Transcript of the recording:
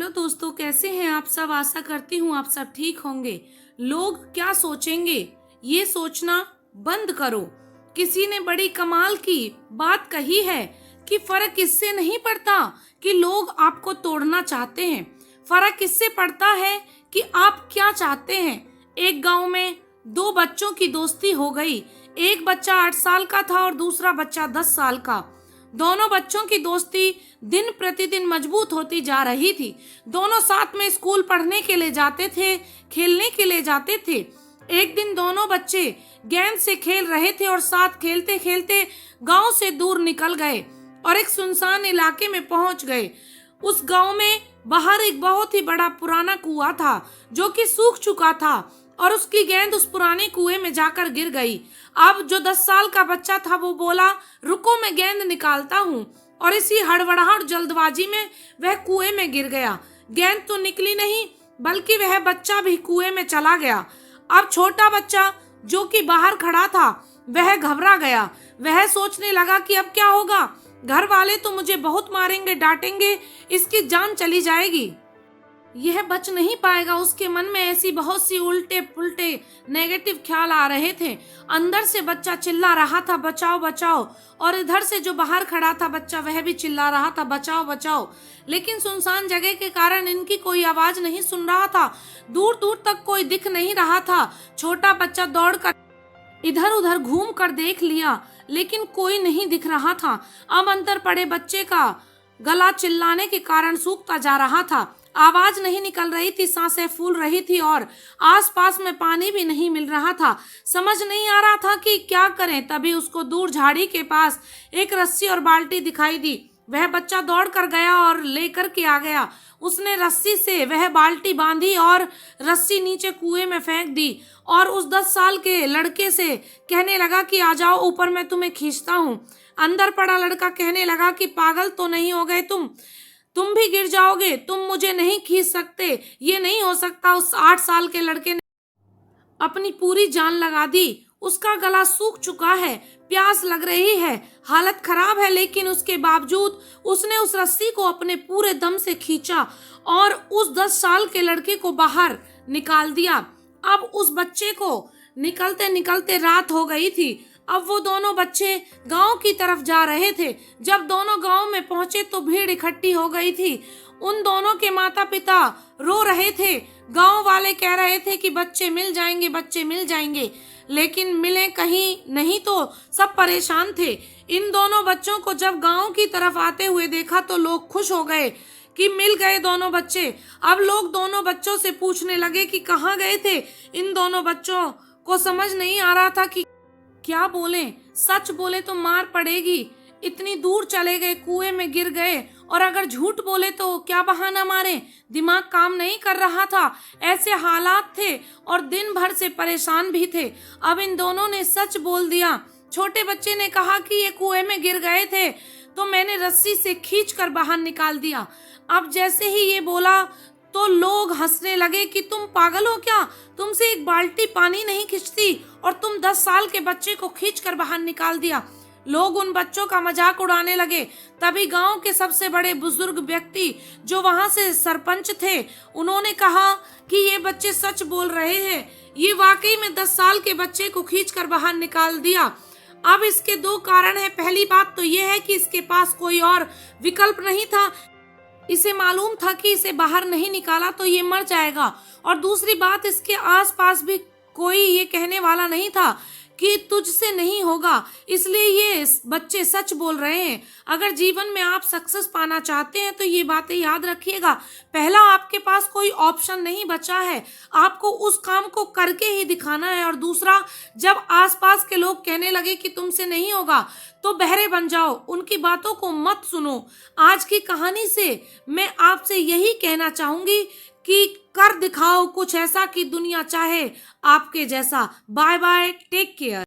Hello दोस्तों, कैसे हैं आप सब। आशा करती हूँ आप सब ठीक होंगे। लोग क्या सोचेंगे ये सोचना बंद करो। किसी ने बड़ी कमाल की बात कही है कि फर्क इससे नहीं पड़ता कि लोग आपको तोड़ना चाहते हैं, फर्क इससे पड़ता है कि आप क्या चाहते हैं। एक गांव में दो बच्चों की दोस्ती हो गई। एक बच्चा 8 साल का था और दूसरा बच्चा 10 साल का। दोनों बच्चों की दोस्ती दिन प्रतिदिन मजबूत होती जा रही थी। दोनों साथ में स्कूल पढ़ने के लिए जाते थे, खेलने के लिए जाते थे। एक दिन दोनों बच्चे गेंद से खेल रहे थे और साथ खेलते खेलते गांव से दूर निकल गए और एक सुनसान इलाके में पहुंच गए। उस गांव में बाहर एक बहुत ही बड़ा पुराना कुआं था जो कि सूख चुका था और उसकी गेंद उस पुराने कुएं में जाकर गिर गई। अब जो 10 साल का बच्चा था वो बोला, रुको मैं गेंद निकालता हूँ, और इसी हड़बड़ाहट जल्दबाजी में वह कुएं में गिर गया। गेंद तो निकली नहीं बल्कि वह बच्चा भी कुएं में चला गया। अब छोटा बच्चा जो कि बाहर खड़ा था वह घबरा गया। वह सोचने लगा कि अब क्या होगा, घर वाले तो मुझे बहुत मारेंगे, डांटेंगे, इसकी जान चली जाएगी, यह बच नहीं पाएगा। उसके मन में ऐसी बहुत सी उल्टे पुल्टे नेगेटिव ख्याल आ रहे थे। अंदर से बच्चा चिल्ला रहा था, बचाओ बचाओ, और इधर से जो बाहर खड़ा था बच्चा वह भी चिल्ला रहा था, बचाओ बचाओ। लेकिन सुनसान जगह के कारण इनकी कोई आवाज नहीं सुन रहा था। दूर दूर तक कोई दिख नहीं रहा था। छोटा बच्चा दौड़कर इधर उधर घूम कर देख लिया लेकिन कोई नहीं दिख रहा था। अब अंदर पड़े बच्चे का गला चिल्लाने के कारण सूखता जा रहा था। आवाज नहीं निकल रही थी, सांसें फूल रही थी और आसपास में पानी भी नहीं मिल रहा था। समझ नहीं आ रहा था कि क्या करें। तभी उसको दूर झाड़ी के पास एक रस्सी और बाल्टी दिखाई दी। वह बच्चा दौड़ कर गया और लेकर के आ गया। उसने रस्सी से वह बाल्टी बांधी और रस्सी नीचे कुएं में फेंक दी और उस 10 साल के लड़के से कहने लगा कि आ जाओ ऊपर, मैं तुम्हें खींचता हूँ। अंदर पड़ा लड़का कहने लगा कि पागल तो नहीं हो गए तुम भी गिर जाओगे, तुम मुझे नहीं खींच सकते, ये नहीं हो सकता। उस 8 साल के लड़के ने अपनी पूरी जान लगा दी। उसका गला सूख चुका है, प्यास लग रही है, हालत खराब है, लेकिन उसके बावजूद उसने उस रस्सी को अपने पूरे दम से खींचा और उस 10 साल के लड़के को बाहर निकाल दिया। अब उस बच्चे को निकलते निकलते रात हो गई थी। अब वो दोनों बच्चे गांव की तरफ जा रहे थे। जब दोनों गांव में पहुंचे तो भीड़ इकट्ठी हो गई थी। उन दोनों के माता पिता रो रहे थे। गांव वाले कह रहे थे कि बच्चे मिल जाएंगे, बच्चे मिल जाएंगे, लेकिन मिले कहीं नहीं। तो सब परेशान थे। इन दोनों बच्चों को जब गांव की तरफ आते हुए देखा तो लोग खुश हो गए कि मिल गए दोनों बच्चे। अब लोग दोनों बच्चों से पूछने लगे कि कहाँ गए थे। इन दोनों बच्चों को समझ नहीं आ रहा था कि क्या बोलें। सच बोले तो मार पड़ेगी, इतनी दूर चले गए, कुएं में गिर गए, और अगर झूठ बोले तो क्या बहाना मारे। दिमाग काम नहीं कर रहा था। ऐसे हालात थे और दिन भर से परेशान भी थे। अब इन दोनों ने सच बोल दिया। छोटे बच्चे ने कहा कि ये कुएं में गिर गए थे तो मैंने रस्सी से खींचकर बाहर निकाल दिया। अब जैसे ही ये बोला तो लोग हंसने लगे कि तुम पागल हो क्या, तुमसे एक बाल्टी पानी नहीं खींचती और तुम 10 साल के बच्चे को खींचकर बाहर निकाल दिया। लोग उन बच्चों का मजाक उड़ाने लगे। तभी गांव के सबसे बड़े बुजुर्ग व्यक्ति जो वहां से सरपंच थे, उन्होंने कहा कि ये बच्चे सच बोल रहे हैं, ये वाकई में 10 साल के बच्चे को खींचकर बाहर निकाल दिया। अब इसके 2 कारण है। पहली बात तो ये है कि इसके पास कोई और विकल्प नहीं था। इसे मालूम था कि इसे बाहर नहीं निकाला तो ये मर जाएगा, और दूसरी बात इसके आसपास भी कोई ये कहने वाला नहीं था कि तुझसे नहीं होगा, इसलिए ये बच्चे सच बोल रहे हैं। अगर जीवन में आप सक्सेस पाना चाहते हैं तो ये बातें याद रखिएगा। पहला, आपके पास कोई ऑप्शन नहीं बचा है, आपको उस काम को करके ही दिखाना है। और दूसरा, जब आसपास के लोग कहने लगे कि तुमसे नहीं होगा तो बहरे बन जाओ, उनकी बातों को मत सुनो। आज की कहानी से मैं आपसे यही कहना चाहूंगी कि कर दिखाओ कुछ ऐसा कि दुनिया चाहे आपके जैसा। Bye bye, take care.